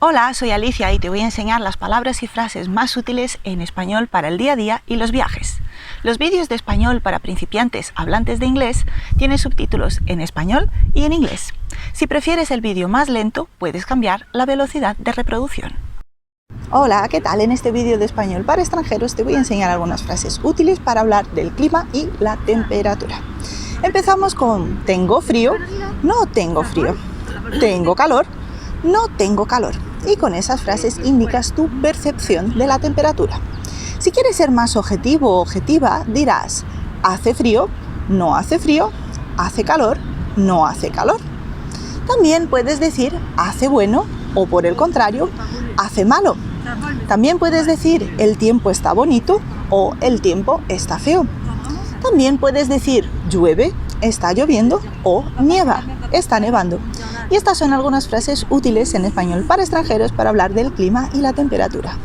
Hola, soy Alicia y te voy a enseñar las palabras y frases más útiles en español para el día a día y los viajes. Los vídeos de español para principiantes hablantes de inglés tienen subtítulos en español y en inglés. Si prefieres el vídeo más lento, puedes cambiar la velocidad de reproducción. Hola, ¿qué tal? En este vídeo de español para extranjeros te voy a enseñar algunas frases útiles para hablar del clima y la temperatura. Empezamos con tengo frío, no tengo frío, tengo calor, no tengo calor. Y con esas frases indicas tu percepción de la temperatura. Si quieres ser más objetivo o objetiva, dirás hace frío, no hace frío, hace calor, no hace calor. También puedes decir hace bueno o por el contrario, hace malo. También puedes decir el tiempo está bonito o el tiempo está feo. También puedes decir llueve, está lloviendo o nieva, está nevando. Y estas son algunas frases útiles en español para extranjeros para hablar del clima y la temperatura.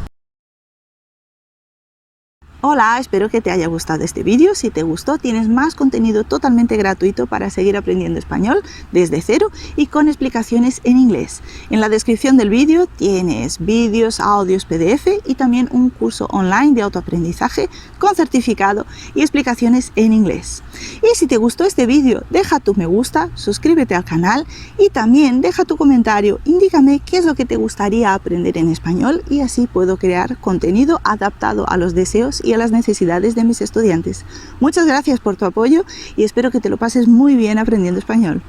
Hola, espero que te haya gustado este vídeo. Si te gustó, tienes más contenido totalmente gratuito para seguir aprendiendo español desde cero y con explicaciones en inglés. En la descripción del vídeo tienes vídeos, audios, PDF y también un curso online de autoaprendizaje con certificado y explicaciones en inglés. Y si te gustó este vídeo, deja tu me gusta, suscríbete al canal y también deja tu comentario. Indícame qué es lo que te gustaría aprender en español y así puedo crear contenido adaptado a los deseos y a las necesidades de mis estudiantes. Muchas gracias por tu apoyo y espero que te lo pases muy bien aprendiendo español.